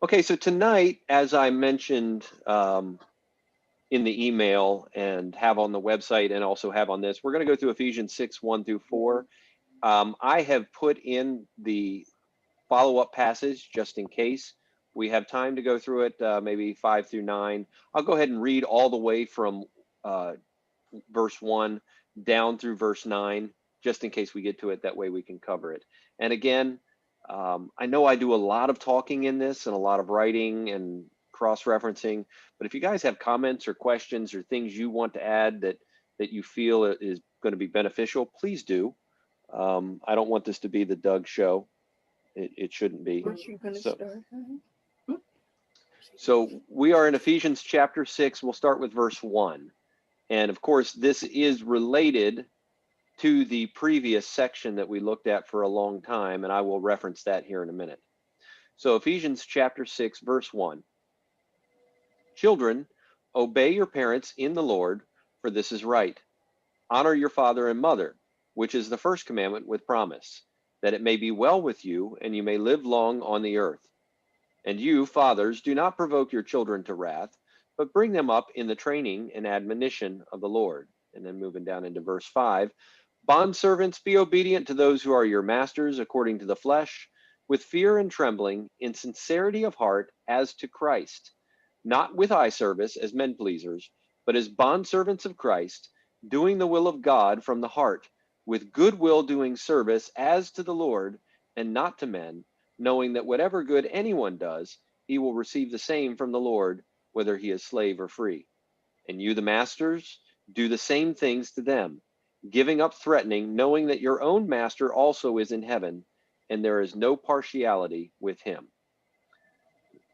Okay, so tonight, as I mentioned in the email and have on the website and also have on this, we're going to go through Ephesians 6, 1 through 4. I have put in the follow-up passage just in case we have time to go through it, maybe 5 through 9. I'll go ahead and read all the way from verse 1 down through verse 9, just in case we get to it. That way we can cover it. And again, I know I do a lot of talking in this and a lot of writing and cross-referencing, but if you guys have comments or questions or things you want to add that you feel is going to be beneficial, please do. I don't want this to be the Doug show. It shouldn't be. So we are in Ephesians chapter 6. We'll start with verse 1. And of course, this is related to the previous section that we looked at for a long time, and I will reference that here in a minute. So Ephesians chapter 6, verse 1. Children, obey your parents in the Lord, for this is right. Honor your father and mother, which is the first commandment with promise, that it may be well with you and you may live long on the earth. And you, fathers, do not provoke your children to wrath, but bring them up in the training and admonition of the Lord. And then moving down into verse 5, bondservants, be obedient to those who are your masters according to the flesh, with fear and trembling, in sincerity of heart as to Christ, not with eye service as men pleasers, but as bondservants of Christ, doing the will of God from the heart, with good will doing service as to the Lord and not to men, knowing that whatever good anyone does, he will receive the same from the Lord, whether he is slave or free. And you, the masters, do the same things to them, giving up threatening, knowing that your own master also is in heaven, and there is no partiality with him.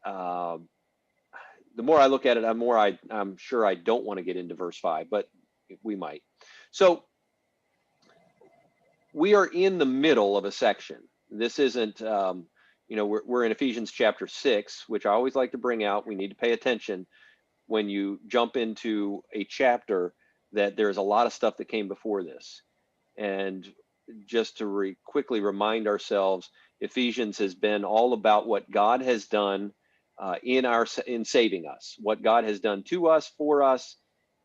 The more I look at it, I'm sure I don't want to get into verse 5, but we might. So we are in the middle of a section. This isn't, we're in Ephesians chapter 6, which I always like to bring out. We need to pay attention when you jump into a chapter that there's a lot of stuff that came before this. And just to quickly remind ourselves, Ephesians has been all about what God has done in saving us, what God has done to us, for us,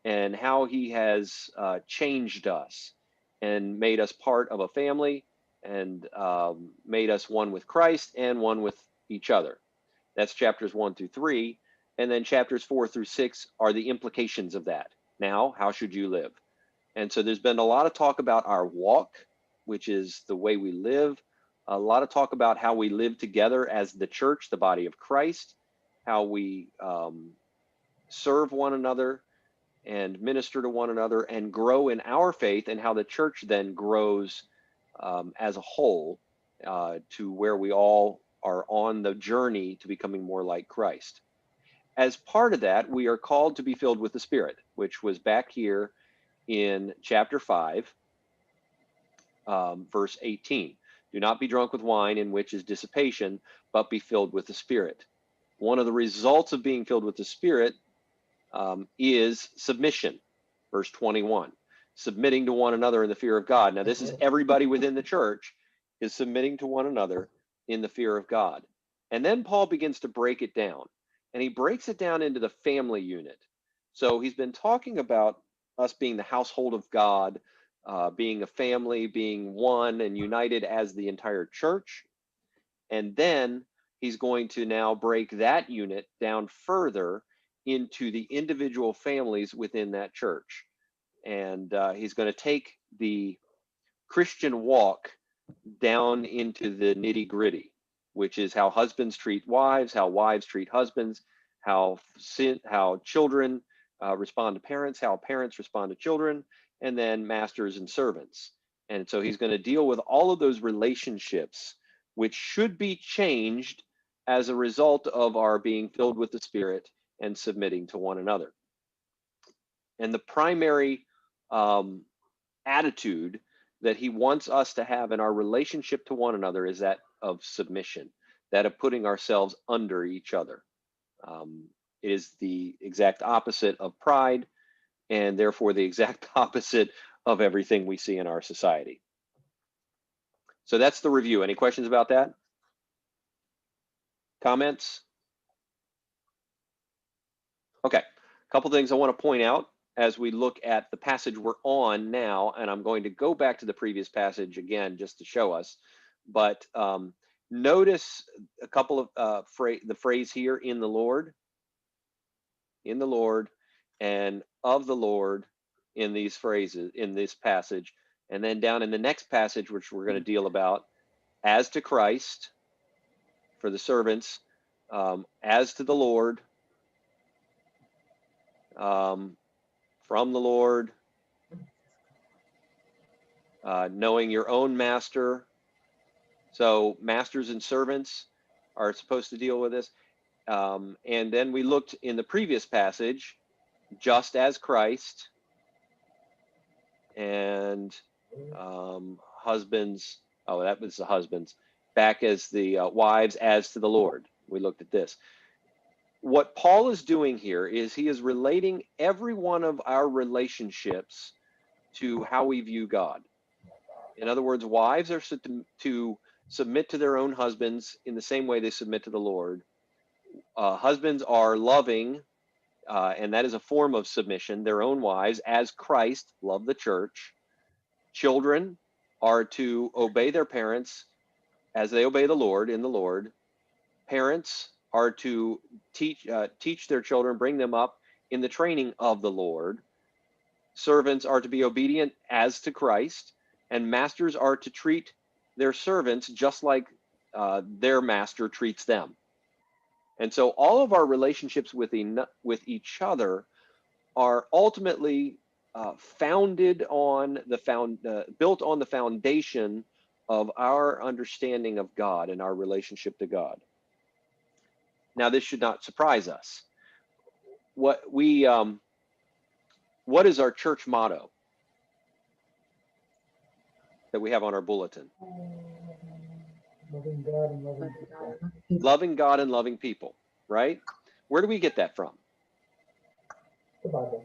and how he has changed us and made us part of a family and made us one with Christ and one with each other. That's chapters 1 through 3. And then chapters 4 through 6 are the implications of that. Now, how should you live? And so there's been a lot of talk about our walk, which is the way we live. A lot of talk about how we live together as the church, the body of Christ, how we serve one another and minister to one another and grow in our faith, and how the church then grows as a whole to where we all are on the journey to becoming more like Christ. As part of that, we are called to be filled with the Spirit, which was back here in chapter 5, verse 18. Do not be drunk with wine, in which is dissipation, but be filled with the Spirit. One of the results of being filled with the Spirit is submission, verse 21. Submitting to one another in the fear of God. Now, this is everybody within the church is submitting to one another in the fear of God. And then Paul begins to break it down. And he breaks it down into the family unit. So he's been talking about us being the household of God, being a family, being one and united as the entire church. And then he's going to now break that unit down further into the individual families within that church. And he's going to take the Christian walk down into the nitty gritty, which is how husbands treat wives, how wives treat husbands, how children respond to parents, how parents respond to children, and then masters and servants. And so he's going to deal with all of those relationships, which should be changed as a result of our being filled with the Spirit and submitting to one another. And the primary attitude that he wants us to have in our relationship to one another is that of submission, that of putting ourselves under each other. It is the exact opposite of pride, and therefore the exact opposite of everything we see in our society. So that's the review. Any questions about that? Comments? Okay, a couple things I want to point out as we look at the passage we're on now, and I'm going to go back to the previous passage again just to show us. But notice a couple of the phrase here, in the Lord, and of the Lord in these phrases, in this passage. And then down in the next passage, which we're going to deal about, as to Christ for the servants, as to the Lord, from the Lord, knowing your own master. So masters and servants are supposed to deal with this. And then we looked in the previous passage, just as Christ, and husbands. Oh, that was the husbands. Back as the wives, as to the Lord. We looked at this. What Paul is doing here is he is relating every one of our relationships to how we view God. In other words, wives are to submit to their own husbands in the same way they submit to the Lord. Husbands are loving, and that is a form of submission, their own wives, as Christ loved the church. Children are to obey their parents as they obey the Lord in the Lord. Parents are to teach their children, bring them up in the training of the Lord. Servants are to be obedient as to Christ, and masters are to treat their servants just like their master treats them. And so all of our relationships with each other are ultimately founded on built on the foundation of our understanding of God and our relationship to God. Now, this should not surprise us. What is our church motto that we have on our bulletin? Loving God and loving people. Loving God and loving people, right? Where do we get that from? The Bible.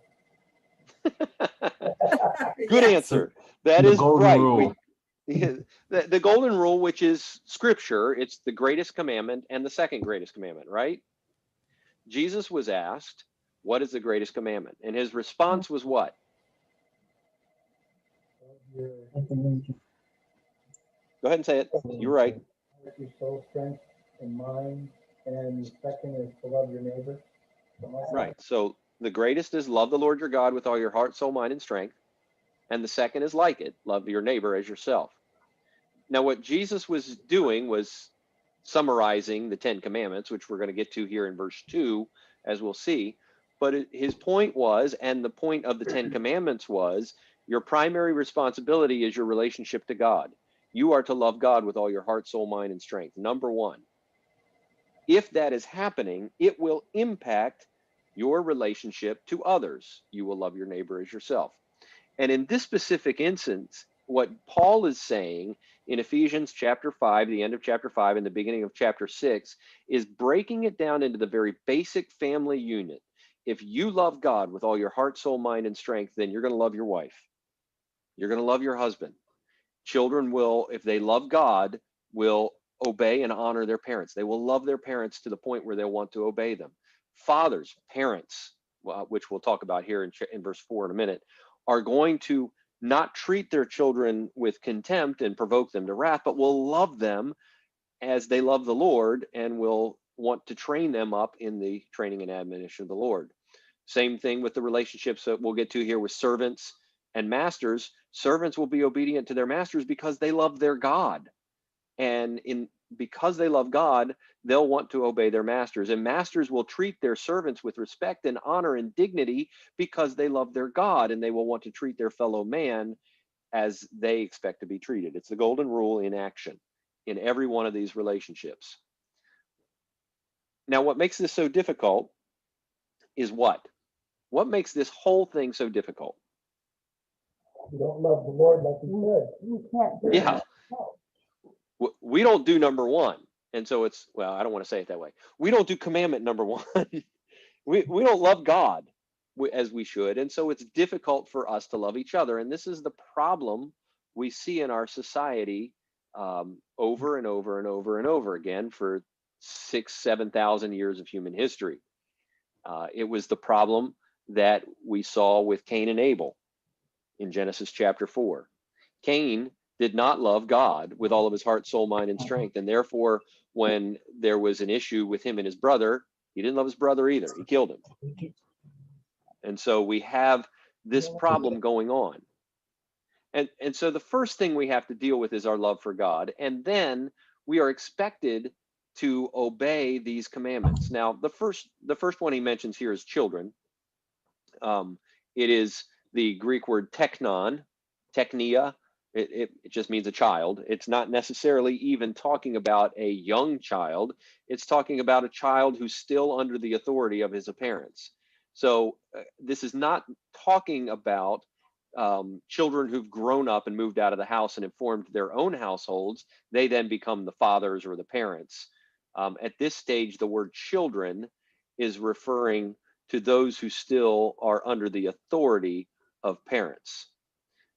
Good answer. That is right. Rule. The golden rule, which is scripture, it's the greatest commandment and the second greatest commandment, right? Jesus was asked, what is the greatest commandment? And his response was what? Your, Go ahead and say it. You're right. your soul, strength, and mind. And second is to love your neighbor. Right. So the greatest is love the Lord your God with all your heart, soul, mind, and strength. And the second is like it, love your neighbor as yourself. Now, what Jesus was doing was summarizing the 10 commandments, which we're going to get to here in verse 2, as we'll see. But his point was, and the point of the 10 commandments was, your primary responsibility is your relationship to God. You are to love God with all your heart, soul, mind, and strength. Number one. If that is happening, it will impact your relationship to others. You will love your neighbor as yourself. And in this specific instance, what Paul is saying in Ephesians chapter 5, the end of chapter 5 and the beginning of chapter 6, is breaking it down into the very basic family unit. If you love God with all your heart, soul, mind, and strength, then you're going to love your wife. You're going to love your husband. Children will, if they love God, will obey and honor their parents. They will love their parents to the point where they'll want to obey them. Fathers, parents, which we'll talk about here in verse 4 in a minute, are going to not treat their children with contempt and provoke them to wrath, but will love them as they love the Lord and will want to train them up in the training and admonition of the Lord. Same thing with the relationships that we'll get to here with servants and masters. Servants will be obedient to their masters because they love their God. And because they love God, they'll want to obey their masters. And masters will treat their servants with respect and honor and dignity because they love their God, and they will want to treat their fellow man as they expect to be treated. It's the golden rule in action in every one of these relationships. Now, what makes this so difficult is what? What makes this whole thing so difficult? You don't love the Lord like you should. You can't do Yeah. it. No. We don't do number one. And so it's, well, I don't want to say it that way. We don't do commandment number one. we don't love God as we should. And so it's difficult for us to love each other. And this is the problem we see in our society over and over and over and over again for 7,000 years of human history. It was the problem that we saw with Cain and Abel in Genesis chapter 4. Cain did not love God with all of his heart, soul, mind, and strength. And therefore, when there was an issue with him and his brother, he didn't love his brother either. He killed him. And so we have this problem going on. And so the first thing we have to deal with is our love for God. And then we are expected to obey these commandments. Now, the first one he mentions here is children. It is the Greek word teknon, teknia. It just means a child. It's not necessarily even talking about a young child. It's talking about a child who's still under the authority of his parents. So this is not talking about children who've grown up and moved out of the house and have formed their own households. They then become the fathers or the parents. At this stage, the word children is referring to those who still are under the authority of parents.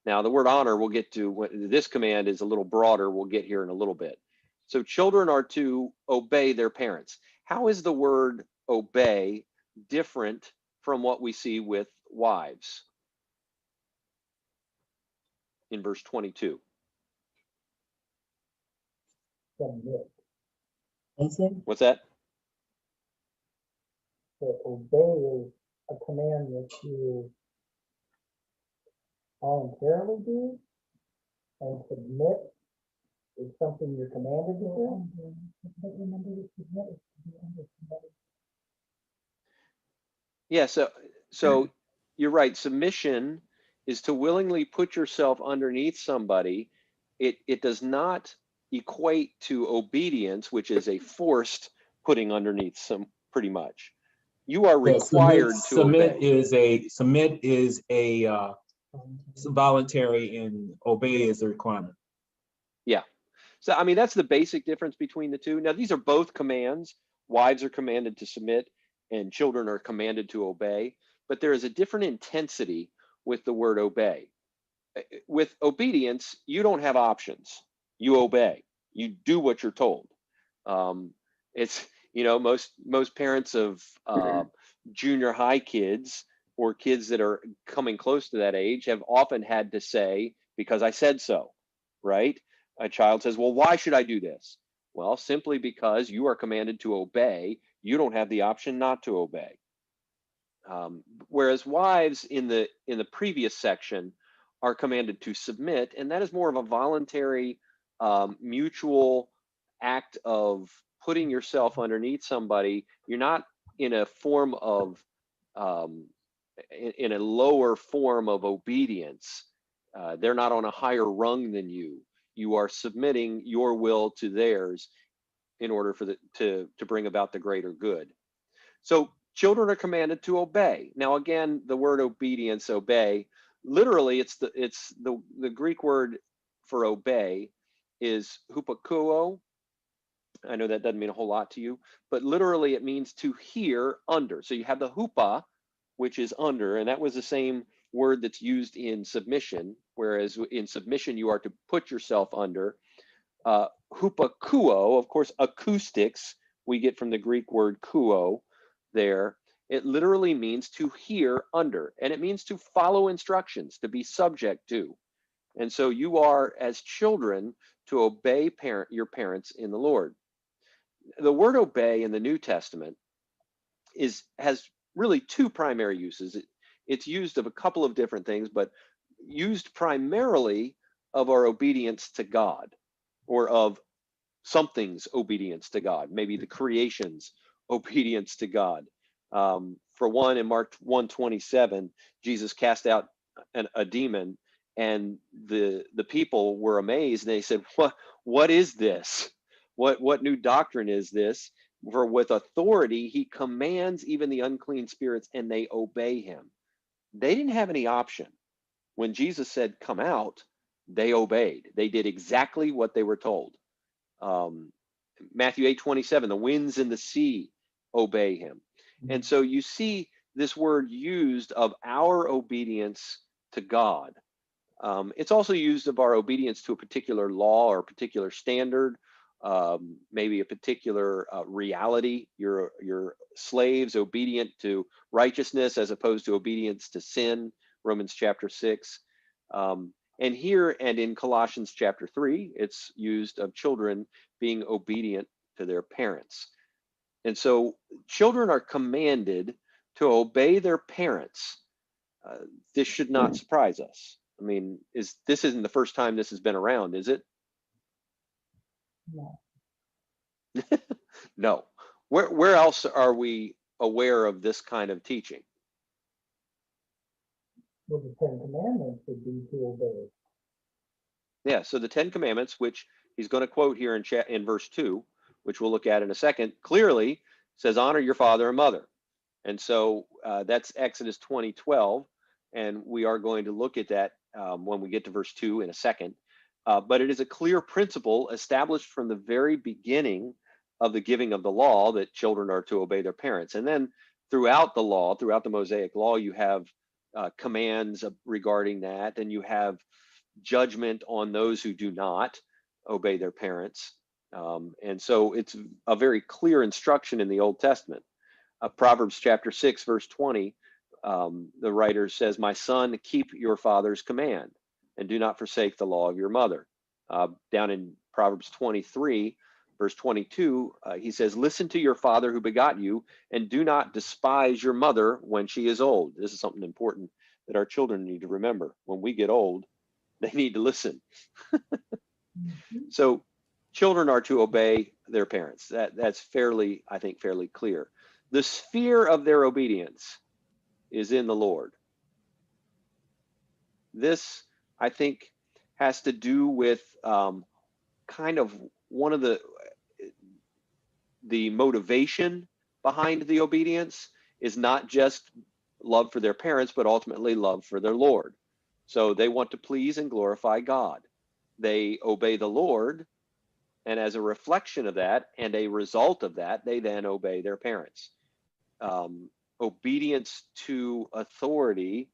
Now, the word honor, we'll get to. This command is a little broader. We'll get here in a little bit. So children are to obey their parents. How is the word obey different from what we see with wives? In verse 22. Submit. What's that? So obey is a command that you voluntarily do, and submit is something you're commanded to do. But remember, to submit is to be under somebody. Yeah, so you're right. Submission is to willingly put yourself underneath somebody. It does not equate to obedience, which is a forced putting underneath some, pretty much. You are required to obey. Submit is a voluntary, and obey is a requirement. Yeah. So I mean, that's the basic difference between the two. Now, these are both commands. Wives are commanded to submit and children are commanded to obey, but there is a different intensity with the word obey. With obedience, you don't have options. You obey. You do what you're told. It's, most parents of junior high kids or kids that are coming close to that age have often had to say, because I said so, right? A child says, well, why should I do this? Well, simply because you are commanded to obey. You don't have the option not to obey. Whereas wives in the previous section are commanded to submit, and that is more of a voluntary, mutual act of putting yourself underneath somebody. You're not in a form of, in a lower form of obedience. They're not on a higher rung than you. You are submitting your will to theirs in order for to bring about the greater good. So children are commanded to obey. Now, again, the word obedience, obey, literally, it's the Greek word for obey is hupakuo. I know that doesn't mean a whole lot to you, but literally it means to hear under. So you have the hupa, which is under, and that was the same word that's used in submission, whereas in submission you are to put yourself under. Hupakuo, of course, acoustics, we get from the Greek word kuo there. It literally means to hear under, and it means to follow instructions, to be subject to. And so you are, as children, to obey your parents in the Lord. The word obey in the New Testament has really two primary uses. It's used of a couple of different things, but used primarily of our obedience to God, or of something's obedience to God, maybe the creation's obedience to God. For one, in Mark 1:27, Jesus cast out a demon, and the people were amazed, and they said, what is this? What new doctrine is this? For with authority he commands even the unclean spirits, and they obey him. They didn't have any option. When Jesus said, come out, they obeyed. They did exactly what they were told. Matthew 8:27, the winds and the sea obey him. And so you see this word used of our obedience to God. It's also used of our obedience to a particular law or a particular standard, maybe a particular reality. You're slaves obedient to righteousness as opposed to obedience to sin, Romans chapter 6. And here and in Colossians chapter 3, it's used of children being obedient to their parents. And so children are commanded to obey their parents. This should not surprise us. I mean, this isn't the first time this has been around, is it? No. No. Where else are we aware of this kind of teaching? Well, the Ten Commandments would be to obey. Yeah, so the Ten Commandments, which he's going to quote here in verse 2, which we'll look at in a second, clearly says, honor your father and mother. And so that's Exodus 20:12, and we are going to look at that when we get to verse 2 in a second. But it is a clear principle established from the very beginning of the giving of the law that children are to obey their parents. And then throughout the law, throughout the Mosaic law, you have commands regarding that, and you have judgment on those who do not obey their parents. And so it's a very clear instruction in the Old Testament. Proverbs chapter 6, verse 20, the writer says, my son, keep your father's command and do not forsake the law of your mother. Down in Proverbs 23, verse 22, he says, listen to your father who begot you and do not despise your mother when she is old. This is something important that our children need to remember. When we get old, they need to listen. So children are to obey their parents. That's fairly, I think, fairly clear. The sphere of their obedience is in the Lord. This, I think, has to do with kind of one of the motivation behind the obedience is not just love for their parents, but ultimately love for their Lord. So they want to please and glorify God. They obey the Lord, and as a reflection of that and a result of that, they then obey their parents. Obedience to authority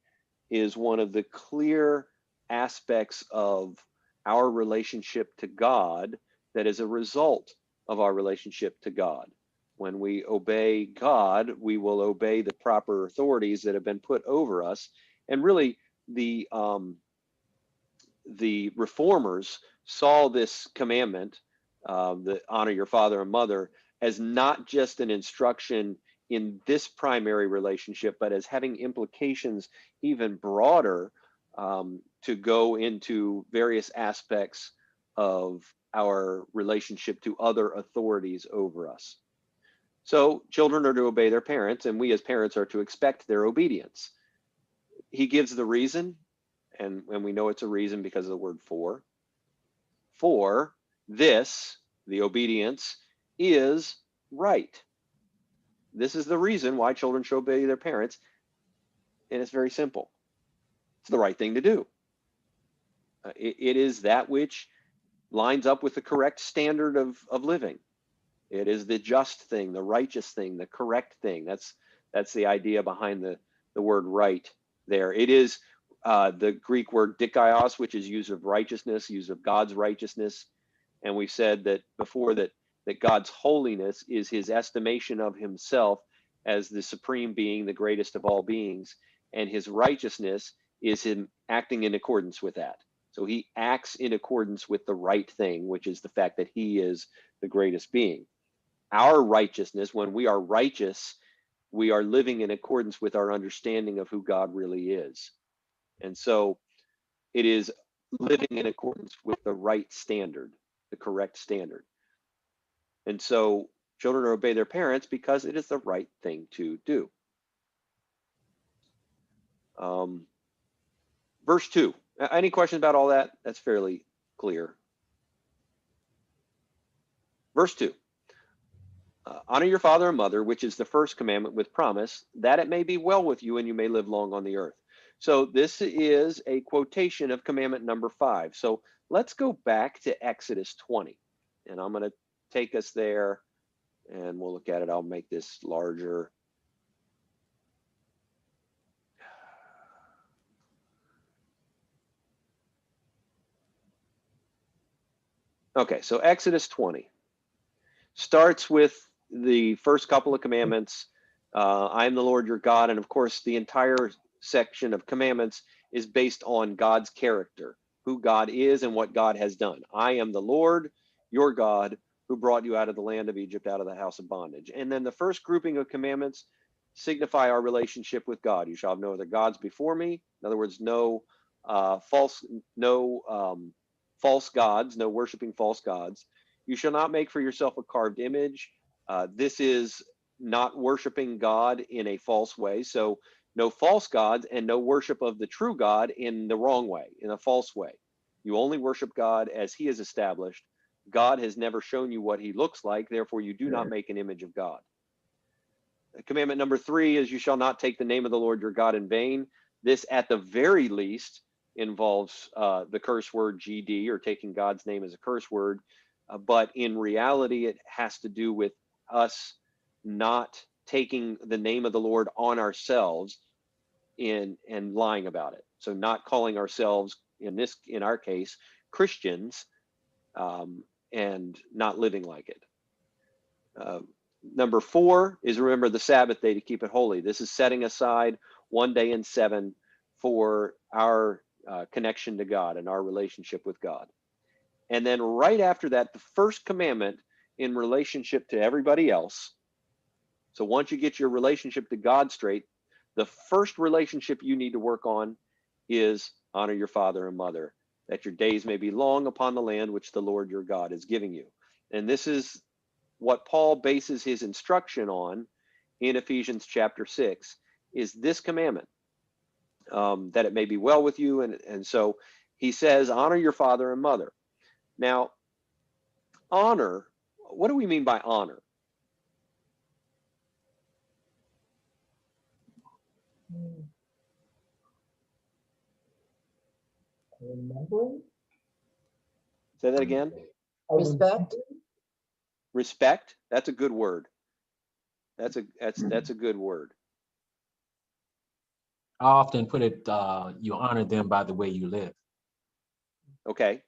is one of the clear aspects of our relationship to God that is a result of our relationship to God. When we obey God, we will obey the proper authorities that have been put over us. And really, the reformers saw this commandment, the honor your father and mother, as not just an instruction in this primary relationship, but as having implications even broader to go into various aspects of our relationship to other authorities over us. So children are to obey their parents, and we as parents are to expect their obedience. He gives the reason, and we know it's a reason because of the word for. For this, the obedience, is right. This is the reason why children should obey their parents, and it's very simple. It's the right thing to do. It is that which lines up with the correct standard of living. It is the just thing, the righteous thing, the correct thing. That's the idea behind the word right there. It is the Greek word dikaios, which is used of righteousness, used of God's righteousness. And we said that before that God's holiness is his estimation of himself as the supreme being, the greatest of all beings, and his righteousness is him acting in accordance with that. So he acts in accordance with the right thing, which is the fact that he is the greatest being. Our righteousness, when we are righteous, we are living in accordance with our understanding of who God really is. And so it is living in accordance with the right standard, the correct standard. And so children obey their parents because it is the right thing to do. Verse 2. Any questions about all that? That's fairly clear. Verse 2. Honor your father and mother, which is the first commandment with promise, that it may be well with you and you may live long on the earth. So this is a quotation of commandment number 5. So let's go back to Exodus 20. And I'm going to take us there and we'll look at it. I'll make this larger. Okay, so Exodus 20. starts with the first couple of commandments. I am the Lord your God. And of course, the entire section of commandments is based on God's character, who God is and what God has done. I am the Lord your God who brought you out of the land of Egypt, out of the house of bondage. And then the first grouping of commandments signify our relationship with God. You shall have no other gods before me. In other words, no false gods, no worshiping false gods. You shall not make for yourself a carved image. This is not worshiping God in a false way. So no false gods and no worship of the true God in the wrong way, in a false way. You only worship God as he is established. God has never shown you what he looks like. Therefore, you do not make an image of God. Commandment number 3 is you shall not take the name of the Lord your God in vain. This, at the very least, involves the curse word GD, or taking God's name as a curse word. But in reality, it has to do with us not taking the name of the Lord on ourselves and lying about it. So not calling ourselves, in our case, Christians, and not living like it. Number 4 is remember the Sabbath day to keep it holy. This is setting aside one day in 7 for our connection to God and our relationship with God. And then right after that, the first commandment in relationship to everybody else. So once you get your relationship to God straight, the first relationship you need to work on is honor your father and mother, that your days may be long upon the land which the Lord your God is giving you. And this is what Paul bases his instruction on in Ephesians chapter 6, is this commandment, that it may be well with you. And so he says, honor your father and mother. Now, honor, what do we mean by honor? Remembering? Say that again. Respect. Respect. That's a good word. That's a good word. I often put it, you honor them by the way you live. Okay.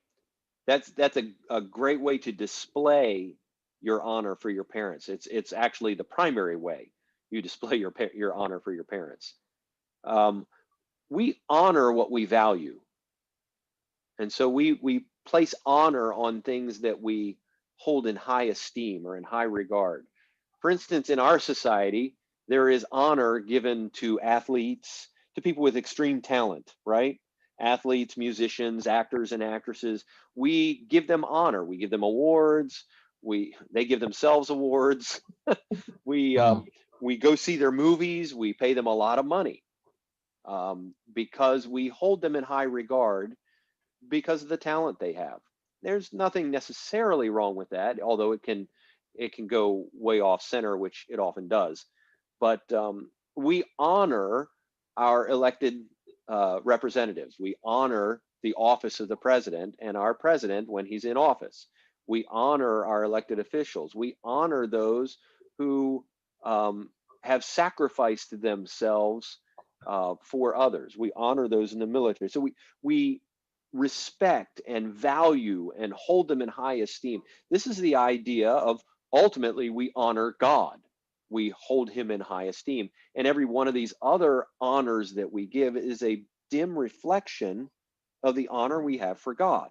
That's a great way to display your honor for your parents. It's actually the primary way you display your honor for your parents. We honor what we value. And so we place honor on things that we hold in high esteem or in high regard. For instance, in our society, there is honor given to athletes, to people with extreme talent, right? Athletes, musicians, actors, and actresses. We give them honor. We give them awards. They give themselves awards. we go see their movies. We pay them a lot of money because we hold them in high regard because of the talent they have. There's nothing necessarily wrong with that, although it can go way off center, which it often does. But we honor our elected representatives. We honor the office of the president and our president when he's in office. We honor our elected officials. We honor those who have sacrificed themselves for others. We honor those in the military. So we respect and value and hold them in high esteem. This is the idea of ultimately we honor God. We hold him in high esteem. And every one of these other honors that we give is a dim reflection of the honor we have for God.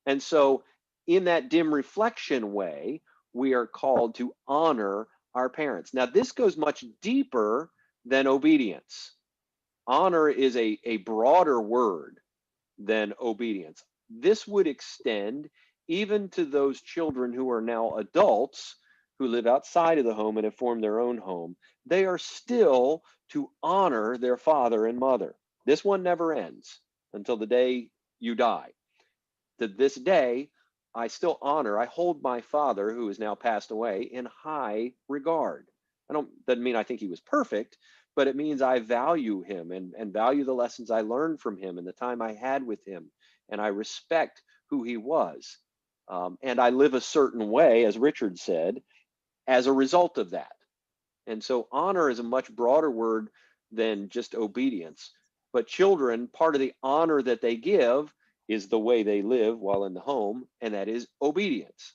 And so in that dim reflection way, we are called to honor our parents. Now, this goes much deeper than obedience. Honor is a broader word than obedience. This would extend even to those children who are now adults who live outside of the home and have formed their own home. They are still to honor their father and mother. This one never ends until the day you die. To this day, I still honor, I hold my father, who is now passed away, in high regard. Doesn't mean I think he was perfect, but it means I value him and value the lessons I learned from him and the time I had with him. And I respect who he was. And I live a certain way, as Richard said, as a result of that. And so honor is a much broader word than just obedience. But children, part of the honor that they give is the way they live while in the home, and that is obedience.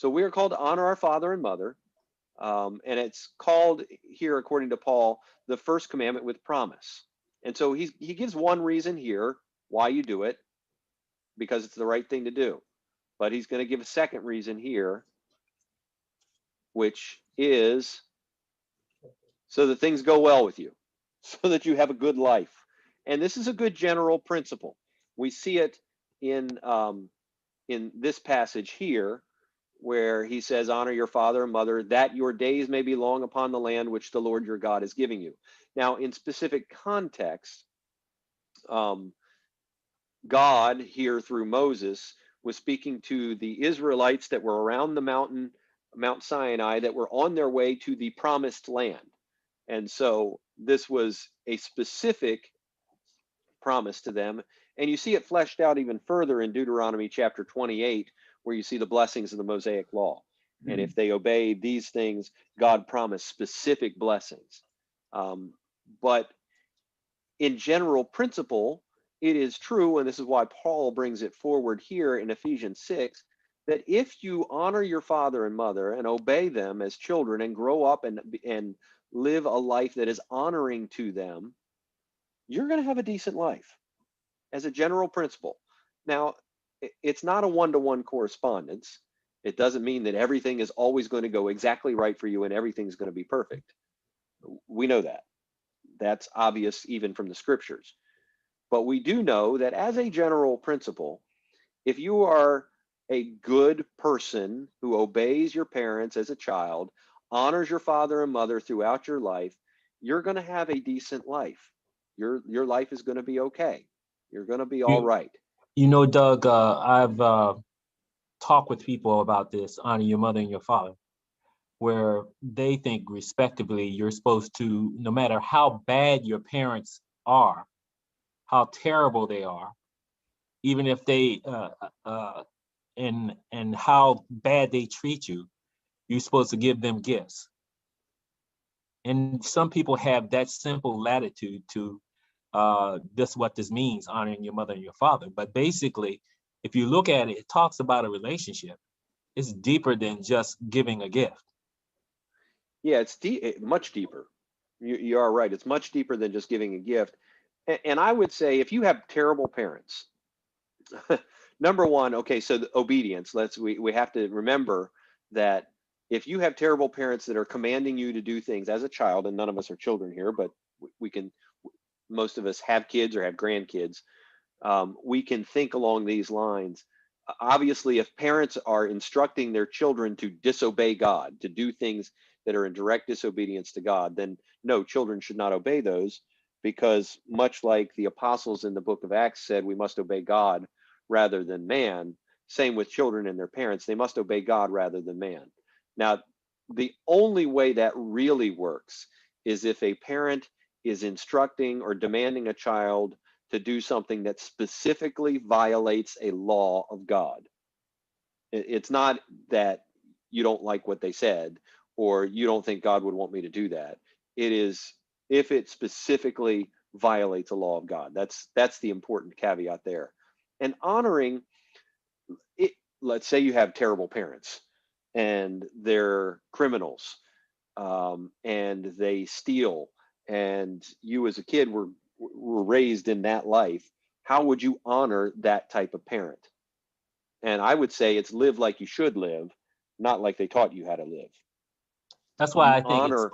So we are called to honor our father and mother. And it's called here, according to Paul, the first commandment with promise. And so he gives one reason here why you do it, because it's the right thing to do. But he's going to give a second reason here, which is so that things go well with you, so that you have a good life. And this is a good general principle. We see it in this passage here, where he says, honor your father and mother, that your days may be long upon the land which the Lord your God is giving you. Now, in specific context, God here through Moses was speaking to the Israelites that were around the mountain, Mount Sinai, that were on their way to the promised land. And so this was a specific promise to them. And you see it fleshed out even further in Deuteronomy chapter 28, where you see the blessings of the Mosaic law. And if they obey these things, God promised specific blessings. But in general principle, it is true, and this is why Paul brings it forward here in Ephesians 6, that if you honor your father and mother and obey them as children and grow up and live a life that is honoring to them, you're going to have a decent life as a general principle. Now, it's not a one-to-one correspondence. It doesn't mean that everything is always going to go exactly right for you and everything's going to be perfect. We know that. That's obvious even from the scriptures. But we do know that as a general principle, if you are a good person who obeys your parents as a child, honors your father and mother throughout your life, you're going to have a decent life. Your life is going to be okay. You're going to be all right. You know, Doug, I've talked with people about this, honor your mother and your father, where they think respectively you're supposed to, no matter how bad your parents are, how terrible they are, even if they and how bad they treat you, you're supposed to give them gifts. And some people have that simple latitude to this what this means, honoring your mother and your father. But basically, if you look at it, it talks about a relationship. It's deeper than just giving a gift. Yeah, it's much deeper. You are right. It's much deeper than just giving a gift. And I would say if you have terrible parents, number one, okay, so the obedience. We have to remember that if you have terrible parents that are commanding you to do things as a child, and none of us are children here, but most of us have kids or have grandkids, we can think along these lines. Obviously, if parents are instructing their children to disobey God, to do things that are in direct disobedience to God, then no, children should not obey those, because much like the apostles in the book of Acts said, we must obey God rather than man. Same with children and their parents. They must obey God rather than man. Now, the only way that really works is if a parent is instructing or demanding a child to do something that specifically violates a law of God. It's not that you don't like what they said or you don't think God would want me to do that. It is if it specifically violates a law of God. That's the important caveat there. And honoring it, let's say you have terrible parents and they're criminals, and they steal, and you as a kid were raised in that life. How would you honor that type of parent? And I would say it's live like you should live, not like they taught you how to live. That's why You I think honor,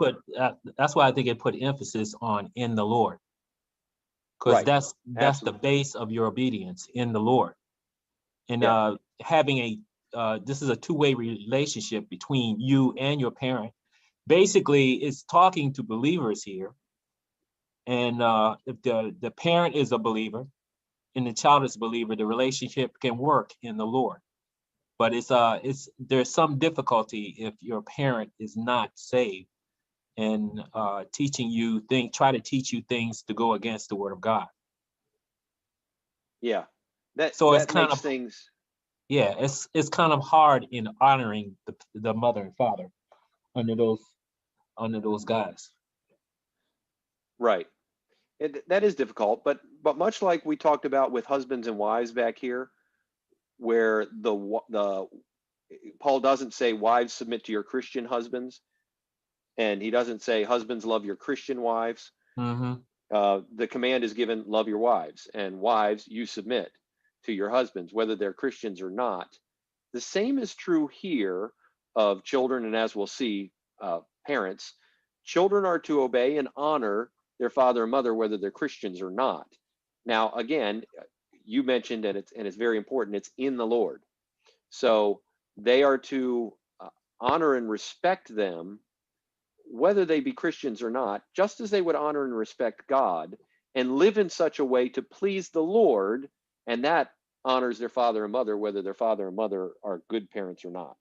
that's why I think it put emphasis on in the Lord, because right? that's the Absolutely. base of your obedience in the Lord. And Yeah. having this is a two-way relationship between you and your parent. Basically, it's talking to believers here. And if the parent is a believer and the child is a believer, the relationship can work in the Lord. But it's there's some difficulty if your parent is not saved and try to teach you things to go against the word of God. Yeah. That So it's that kind makes of things yeah, it's kind of hard in honoring the mother and father under those guys. right. That is difficult, but much like we talked about with husbands and wives back here, where the Paul doesn't say wives submit to your Christian husbands, and he doesn't say husbands love your Christian wives. Mm-hmm. The command is given, love your wives, and wives, you submit to your husbands, whether they're Christians or not. The same is true here of children, and as we'll see, parents. Children are to obey and honor their father and mother, whether they're Christians or not. Now, again, you mentioned, and it's very important, it's in the Lord. So they are to honor and respect them, whether they be Christians or not, just as they would honor and respect God, and live in such a way to please the Lord, and that honors their father and mother, whether their father and mother are good parents or not.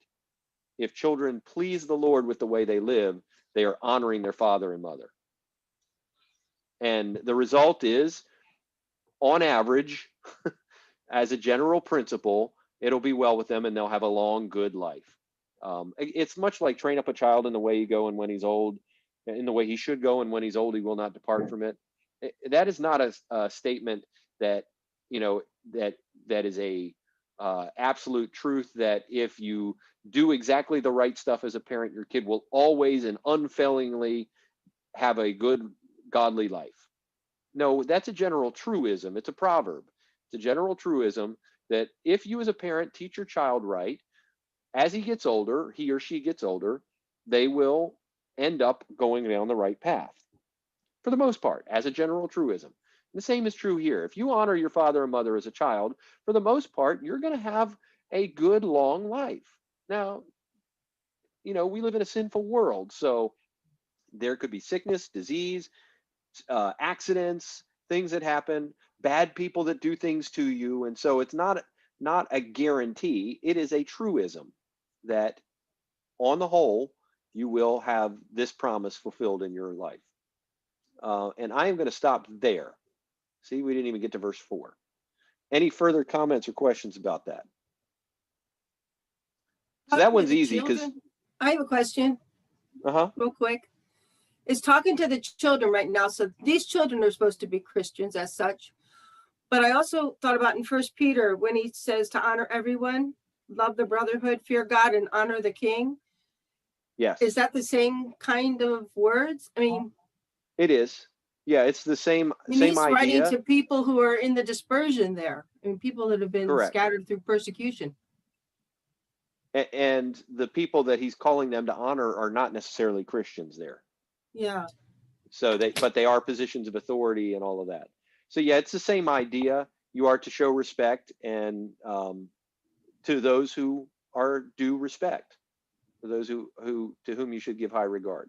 If children please the Lord with the way they live, they are honoring their father and mother. And the result is, on average, as a general principle, it'll be well with them and they'll have a long, good life. It's much like train up a child in the way he go and when he's old, in the way he should go, and when he's old, he will not depart from it. That is not a statement that, that is a absolute truth, that if you do exactly the right stuff as a parent, your kid will always and unfailingly have a good, godly life. No, that's a general truism. It's a proverb. It's a general truism that if you as a parent teach your child right, as he gets older, he or she gets older, they will end up going down the right path, for the most part, as a general truism. The same is true here. If you honor your father and mother as a child, for the most part, you're going to have a good, long life. Now, we live in a sinful world, so there could be sickness, disease, accidents, things that happen, bad people that do things to you. And so it's not a guarantee. It is a truism that on the whole, you will have this promise fulfilled in your life. And I am going to stop there. See, we didn't even get to verse 4. Any further comments or questions about that? So that one's easy because I have a question. Real quick. It's talking to the children right now. So these children are supposed to be Christians as such. But I also thought about in 1 Peter when he says to honor everyone, love the brotherhood, fear God, and honor the king. Yes. Is that the same kind of words? I mean, it is. Yeah, it's the same he's idea. Writing to people who are in the dispersion there. I mean, people that have been Correct. Scattered through persecution. And the people that he's calling them to honor are not necessarily Christians there. Yeah. So but they are positions of authority and all of that. So yeah, it's the same idea. You are to show respect and to those who are due respect, to those to whom you should give high regard.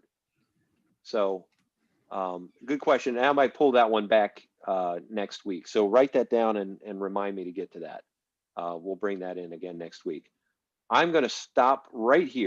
So good question. And I might pull that one back next week. So write that down and remind me to get to that. We'll bring that in again next week. I'm going to stop right here.